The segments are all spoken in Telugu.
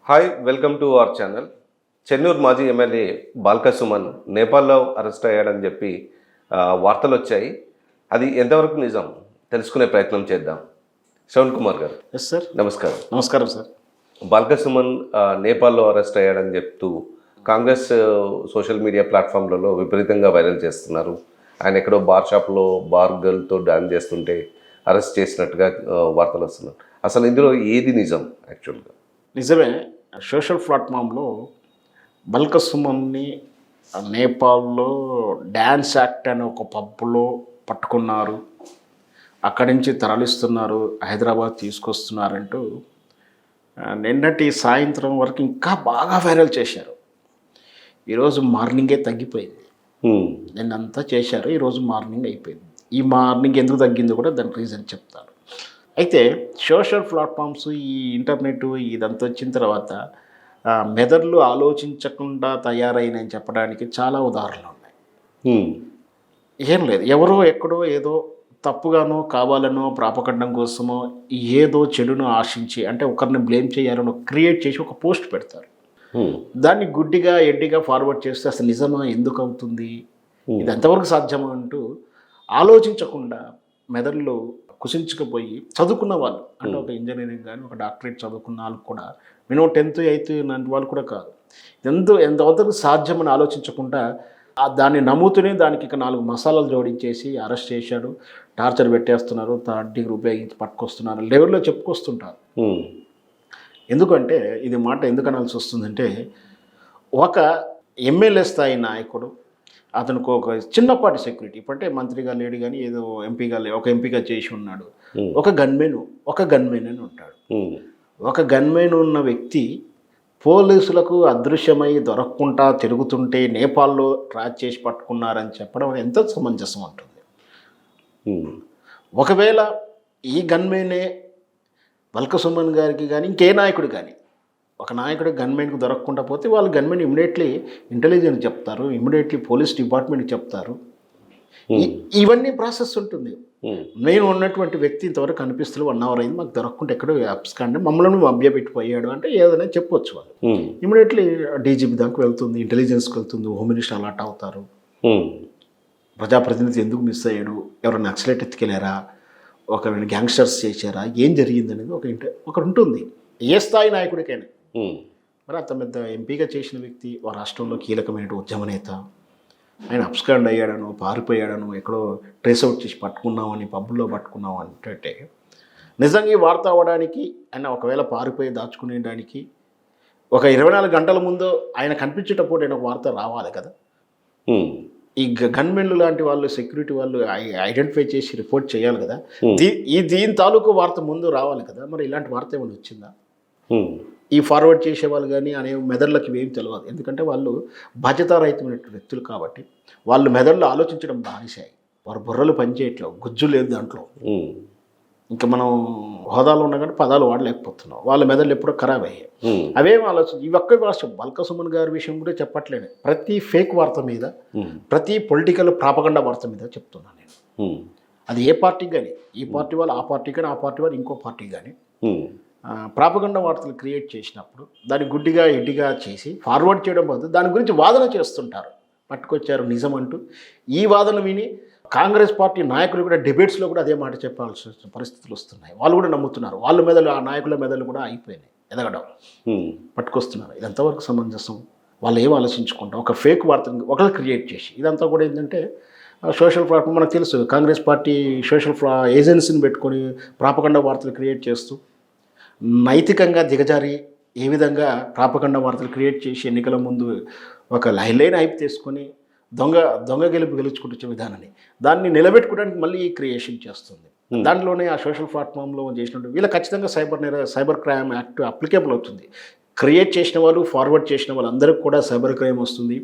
Hi welcome to our channel. Chennur మాజీ ఎమ్మెల్యే బాల్క సుమన్ నేపాల్లో అరెస్ట్ అయ్యాడని చెప్పి వార్తలు వచ్చాయి. అది ఎంతవరకు నిజం తెలుసుకునే ప్రయత్నం చేద్దాం. శ్రవణ్ కుమార్ గారు. Yes sir. నమస్కారం. నమస్కారం సార్. బాల్క సుమన్ నేపాల్లో అరెస్ట్ అయ్యాడని చెప్తూ కాంగ్రెస్ సోషల్ మీడియా ప్లాట్ఫామ్లలో విపరీతంగా వైరల్ చేస్తున్నారు. ఆయన ఎక్కడో బార్ షాప్లో బార్ గర్ల్తో డాన్స్ చేస్తుంటే అరెస్ట్ చేసినట్టుగా వార్తలు వస్తున్నాయి. అసలు ఇందులో ఏది నిజం? యాక్చువల్గా నిజమే. సోషల్ ప్లాట్ఫామ్లో బల్క సుమన్ని నేపాల్లో డ్యాన్స్ యాక్ట్ అనే ఒక పబ్లో పట్టుకున్నారు, అక్కడి నుంచి తరలిస్తున్నారు, హైదరాబాద్ తీసుకొస్తున్నారంటూ నిన్నటి సాయంత్రం వరకు ఇంకా బాగా వైరల్ చేశారు. ఈరోజు మార్నింగే తగ్గిపోయింది. నిన్నంతా చేశారు, ఈరోజు మార్నింగ్ అయిపోయింది. ఈ మార్నింగ్ ఎందుకు తగ్గిందో కూడా దానికి రీజన్ చెప్తారు. అయితే సోషల్ ప్లాట్ఫామ్స్, ఈ ఇంటర్నెట్ ఇదంతా వచ్చిన తర్వాత మెదడులు ఆలోచించకుండా తయారైనని చెప్పడానికి చాలా ఉదాహరణలు ఉన్నాయి. ఏం లేదు, ఎవరో ఎక్కడో ఏదో తప్పుగానో కావాలనో ప్రాపకండం కోసమో ఏదో చెడును ఆశించి, అంటే ఒకరిని బ్లేమ్ చేయాలనో క్రియేట్ చేసి ఒక పోస్ట్ పెడతారు. దాన్ని గుడ్డిగా ఎడ్డిగా ఫార్వర్డ్ చేస్తే అసలు నిజమా, ఎందుకు అవుతుంది, ఇది ఎంతవరకు సాధ్యమా అంటూ ఆలోచించకుండా మెదడులో కుసించుకుపోయి చదువుకున్న వాళ్ళు, అంటే ఒక ఇంజనీరింగ్ కానీ ఒక డాక్టరేట్ చదువుకున్న వాళ్ళు కూడా, మినిమం 10th 8th లాంటి వాళ్ళు కూడా కాదు, ఎంతవరకు సాధ్యమని ఆలోచించకుండా దాన్ని నమ్ముతూనే దానికి ఇక 4 మసాలాలు జోడించేసి అరెస్ట్ చేశాడు, టార్చర్ పెట్టేస్తున్నారు, 3rd degree ఉపయోగించి పట్టుకొస్తున్నారు లెవెల్లో చెప్పుకొస్తుంటారు. ఎందుకంటే ఇది మాట ఎందుకు అనాల్సి వస్తుందంటే, ఒక ఎమ్మెల్యే స్థాయి నాయకుడు, అతనికి ఒక చిన్నపాటి సెక్యూరిటీ, ఇప్పుడంటే మంత్రిగా లేడు కానీ ఏదో ఎంపీగా ఒక ఎంపీగా చేసి ఉన్నాడు, ఒక గన్మెన్ అని ఉంటాడు. ఒక గన్మెన్ ఉన్న వ్యక్తి పోలీసులకు అదృశ్యమై దొరకకుండా తిరుగుతుంటే నేపాల్లో ట్రాక్ చేసి పట్టుకున్నారని చెప్పడం ఎంత సమంజసం ఉంటుంది. ఒకవేళ ఈ గన్మెనే బల్క సుమన్ గారికి కానీ ఇంకే నాయకుడు కానీ, ఒక నాయకుడు గన్మెన్కి దొరకకుండా పోతే వాళ్ళు గన్మెన్ ఇమీడియట్లీ ఇంటెలిజెన్స్ చెప్తారు, ఇమీడియట్లీ పోలీస్ డిపార్ట్మెంట్కి చెప్తారు. ఇవన్నీ ప్రాసెస్ ఉంటుంది. నేను ఉన్నటువంటి వ్యక్తి ఇంతవరకు కనిపిస్తున్న 1 hour అయింది, మాకు దొరకకుండా ఎక్కడో అప్స్కాండ్ మమ్మల్ని మభ్యపెట్టిపోయాడు అంటే ఏదైనా చెప్పొచ్చు. వాళ్ళు ఇమీడియట్లీ డీజీపీ దాకా వెళ్తుంది, ఇంటెలిజెన్స్కి వెళ్తుంది, హోమ్ మినిస్టర్ అలర్ట్ అవుతారు. ప్రజాప్రతినిధి ఎందుకు మిస్ అయ్యాడు, ఎవరైనా నక్సలైట్ ఎత్తుకెళ్ళారా, ఒకవేళ గ్యాంగ్స్టర్స్ చేశారా, ఏం జరిగింది అనేది ఒకటి ఉంటుంది ఏ స్థాయి నాయకుడికైనా. మరి అంత పెద్ద ఎంపీగా చేసిన వ్యక్తి, రాష్ట్రంలో కీలకమైన ఉద్యమ నేత, ఆయన అప్స్కాండ్ అయ్యాడను, పారిపోయాడను, ఎక్కడో ట్రేస్ అవుట్ చేసి పట్టుకున్నామని, పబ్బుల్లో పట్టుకున్నాం అంటే నిజంగా ఈ వార్త అవ్వడానికి, ఆయన ఒకవేళ పారిపోయి దాచుకునేడానికి ఒక 24 గంటల ముందు ఆయన కనిపించేటప్పుడు ఆయన ఒక వార్త రావాలి కదా. ఈ గన్మెన్లు లాంటి వాళ్ళు, సెక్యూరిటీ వాళ్ళు ఐడెంటిఫై చేసి రిపోర్ట్ చేయాలి కదా. దీని తాలూకు వార్త ముందు రావాలి కదా. మరి ఇలాంటి వార్త ఏమైనా వచ్చిందా? ఈ ఫార్వర్డ్ చేసేవాళ్ళు కానీ అనే మెదడులకి ఏం తెలియదు. ఎందుకంటే వాళ్ళు బాధ్యతారహితమైన వ్యక్తులు కాబట్టి వాళ్ళు మెదడులో ఆలోచించడం బానిసాయి. వారు బుర్రలు పనిచేయట్లేవు, గుజ్జు లేదు దాంట్లో. ఇంకా మనం హోదాలో ఉన్నా కానీ పదాలు వాడలేకపోతున్నాం. వాళ్ళ మెదళ్ళు ఎప్పుడో ఖరాబ్ అయ్యాయి. అవేం ఆలోచన ఈ ఒక్క భాష బల్క సుమన్ గారి విషయం కూడా చెప్పట్లేదు. ప్రతి ఫేక్ వార్త మీద, ప్రతి పొలిటికల్ ప్రాపగండా వార్త మీద చెప్తున్నాను నేను. అది ఏ పార్టీ కానీ, ఈ పార్టీ వాళ్ళు ఆ పార్టీ కానీ, ఆ పార్టీ వాళ్ళు ఇంకో పార్టీ కానీ ప్రాపగండా వార్తలు క్రియేట్ చేసినప్పుడు దాన్ని గుడ్డిగా ఎడ్డిగా చేసి ఫార్వర్డ్ చేయడం బదులు దాని గురించి వాదన చేస్తుంటారు. పట్టుకొచ్చారు నిజం అంటూ. ఈ వాదన విని కాంగ్రెస్ పార్టీ నాయకులు కూడా డిబేట్స్లో కూడా అదే మాట చెప్పాల్సిన పరిస్థితులు వస్తున్నాయి. వాళ్ళు కూడా నమ్ముతున్నారు. వాళ్ళ మెదలు, ఆ నాయకుల మెదలు కూడా అయిపోయినాయి, ఎదగడం పట్టుకొస్తున్నారు. ఇది ఎంతవరకు సమంజసం? వాళ్ళు ఏం ఆలోచించుకుంటాం, ఒక ఫేక్ వార్తను ఒకళ్ళు క్రియేట్ చేసి. ఇదంతా కూడా ఏంటంటే సోషల్ ప్లాట్ఫామ్, మనకు తెలుసు కాంగ్రెస్ పార్టీ సోషల్ ఏజెన్సీని పెట్టుకొని ప్రాపగండా వార్తలు క్రియేట్ చేస్తూ నైతికంగా దిగజారి ఏ విధంగా ప్రాపగండా వార్తలు క్రియేట్ చేసి ఎన్నికల ముందు ఒక లైన్ హైప్ తీసుకొని దొంగ గెలుచుకుంటే విధానాన్ని దాన్ని నిలబెట్టుకోవడానికి మళ్ళీ క్రియేషన్ చేస్తుంది. దాంట్లోనే ఆ సోషల్ ప్లాట్ఫామ్లో చేసినట్టు వీళ్ళ ఖచ్చితంగా సైబర్ క్రైమ్ యాక్ట్ అప్లికేబుల్ అవుతుంది. క్రియేట్ చేసిన వాళ్ళు, ఫార్వర్డ్ చేసిన వాళ్ళందరికీ కూడా సైబర్ క్రైమ్ వస్తుంది,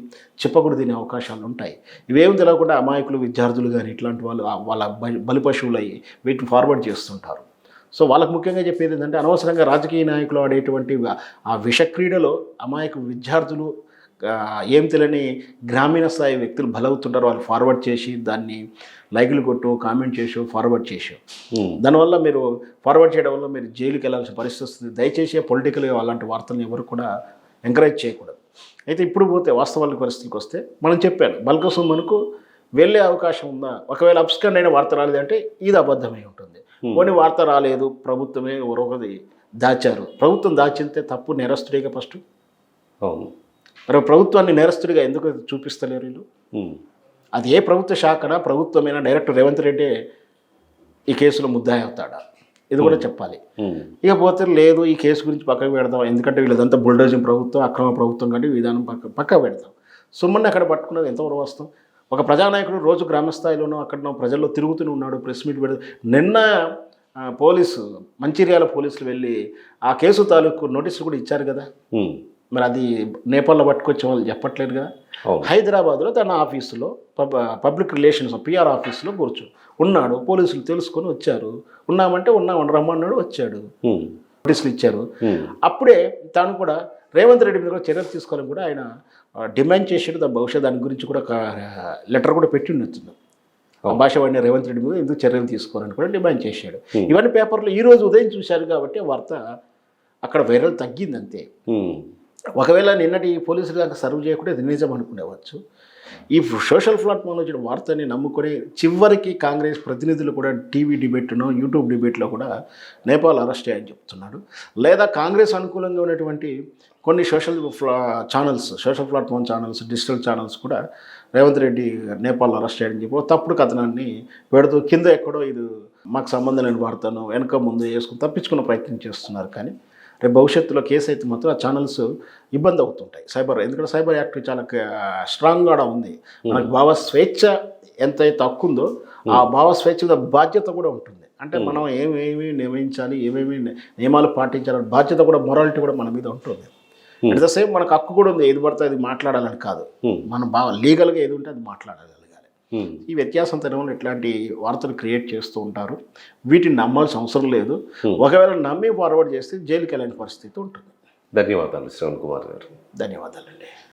చెప్పకూడదు తినే అవకాశాలు ఉంటాయి. ఇవేం తెలియకుండా అమాయకులు, విద్యార్థులు కానీ ఇట్లాంటి వాళ్ళు వాళ్ళ బలిపశువులు అయ్యి వీటిని ఫార్వర్డ్ చేస్తుంటారు. సో వాళ్ళకు ముఖ్యంగా చెప్పేది ఏంటంటే, అనవసరంగా రాజకీయ నాయకులు ఆడేటువంటి ఆ విషక్రీడలో అమాయక విద్యార్థులు ఏం తెలియని గ్రామీణ స్థాయి వ్యక్తులు బలవుతుంటారు, వాళ్ళు ఫార్వర్డ్ చేసి దాన్ని లైకులు కొట్టు, కామెంట్ చేసి ఫార్వర్డ్ చేసి, దానివల్ల మీరు ఫార్వర్డ్ చేయడం వల్ల మీరు జైలుకి వెళ్ళాల్సిన పరిస్థితి వస్తుంది. దయచేసి పొలిటికల్గా అలాంటి వార్తలను ఎవరు కూడా ఎంకరేజ్ చేయకూడదు. అయితే ఇప్పుడు పోతే వాస్తవాల పరిస్థితికి వస్తే మనం చెప్పాను, బల్క సుమన్కు వెళ్ళే అవకాశం ఉందా, ఒకవేళ అబ్స్కండ్ అయిన వార్త రాలేదంటే ఇది అబద్ధమై ఉంటుంది. కొన్ని వార్త రాలేదు, ప్రభుత్వమే ఒకటి దాచారు, ప్రభుత్వం దాచితే తప్పు నేరస్తుడిగా ఫస్ట్. అవును. మరి ప్రభుత్వాన్ని నేరస్తుడిగా ఎందుకు చూపిస్తలేరు వీళ్ళు? అది ఏ ప్రభుత్వ శాఖనా, ప్రభుత్వమైనా డైరెక్టర్ రేవంత్ రెడ్డి ఈ కేసులో ముద్దాయి అవుతాడా, ఇది కూడా చెప్పాలి. ఇకపోతే లేదు, ఈ కేసు గురించి పక్కకు పెడదాం, ఎందుకంటే వీళ్ళదంతా బుల్డోజింగ్ ప్రభుత్వం, అక్రమ ప్రభుత్వం కంటే విధానం పక్కకు పెడదాం. సుమన్ అక్కడ పట్టుకున్నది ఎంతవరకు వాస్తవం? ఒక ప్రజానాయకుడు రోజు గ్రామ స్థాయిలోనో అక్కడనో ప్రజల్లో తిరుగుతూనే ఉన్నాడు, ప్రెస్ మీట్ పెడతాడు. నిన్న పోలీసు మంచిర్యాల పోలీసులు వెళ్ళి ఆ కేసు తాలూకు నోటీసులు కూడా ఇచ్చారు కదా. మరి అది నేపాల్లో పట్టుకొచ్చే వాళ్ళు చెప్పట్లేదు కదా. హైదరాబాద్లో తన ఆఫీసులో పబ్లిక్ రిలేషన్స్ పిఆర్ ఆఫీసులో ఉన్నాడు, పోలీసులు తెలుసుకొని వచ్చారు. ఉన్నామంటే ఉన్నామని రమ్మన్నాడు, వచ్చాడు, నోటీసులు ఇచ్చారు. అప్పుడే తాను కూడా రేవంత్ రెడ్డి మీద కూడా చర్యలు తీసుకోవాలని కూడా ఆయన డిమాండ్ చేసాడు. దాని బహుశా దాని గురించి కూడా ఒక లెటర్ కూడా పెట్టి ఉండొచ్చు. భాష వాడిన రేవంత్ రెడ్డి మీద ఎందుకు చర్యలు తీసుకోవాలని కూడా డిమాండ్ చేశాడు. ఇవన్నీ పేపర్లో ఈరోజు ఉదయం చూశారు కాబట్టి వార్త అక్కడ వైరల్ తగ్గింది అంతే. ఒకవేళ నిన్నటి పోలీసులు దాకా సర్వ్ చేయకుండా ఇది నిజం అనుకునేవచ్చు. ఈ సోషల్ ప్లాట్ఫామ్లో వచ్చిన వార్తని నమ్ముకొని చివరికి కాంగ్రెస్ ప్రతినిధులు కూడా టీవీ డిబేట్ను, యూట్యూబ్ డిబేట్లో కూడా నేపాల్ అరెస్ట్ అయ్యని చెప్తున్నాడు. లేదా కాంగ్రెస్ అనుకూలంగా ఉన్నటువంటి కొన్ని social platform channels, digital channels కూడా రేవంత్ రెడ్డి నేపాల్ అరెస్ట్ చేయని చెప్పి తప్పుడు కథనాన్ని పెడుతూ కింద ఎక్కడో ఇది మాకు సంబంధం లేని వార్తను వెనక ముందు వేసుకుని తప్పించుకునే ప్రయత్నం చేస్తున్నారు. కానీ రేపు భవిష్యత్తులో కేసు అయితే మాత్రం ఆ ఛానల్స్ ఇబ్బంది అవుతుంటాయి. ఎందుకంటే సైబర్ యాక్ట్ చాలా స్ట్రాంగ్గా ఉంది. మనకు భావ స్వేచ్ఛ ఎంతైతే హక్కు ఉందో ఆ భావ స్వేచ్ఛ మీద బాధ్యత కూడా ఉంటుంది. అంటే మనం ఏమేమి నియమించాలి, ఏమేమి నియమాలు పాటించాలని బాధ్యత కూడా, మొరాలిటీ కూడా మన మీద ఉంటుంది. అట్ ద సేమ్ మనకు హక్కు కూడా ఉంది, ఏది పడితే అది మాట్లాడాలని కాదు, మనం బాగా లీగల్గా ఏది ఉంటే అది మాట్లాడగలగాలి. ఈ వ్యత్యాసం తెలవని ఇట్లాంటి వార్తలు క్రియేట్ చేస్తూ ఉంటారు. వీటిని నమ్మాల్సిన అవసరం లేదు. ఒకవేళ నమ్మి ఫార్వర్డ్ చేస్తే జైలుకి వెళ్ళని పరిస్థితి ఉంటుంది. ధన్యవాదాలు శ్రవణ్ కుమార్ గారు. ధన్యవాదాలండి.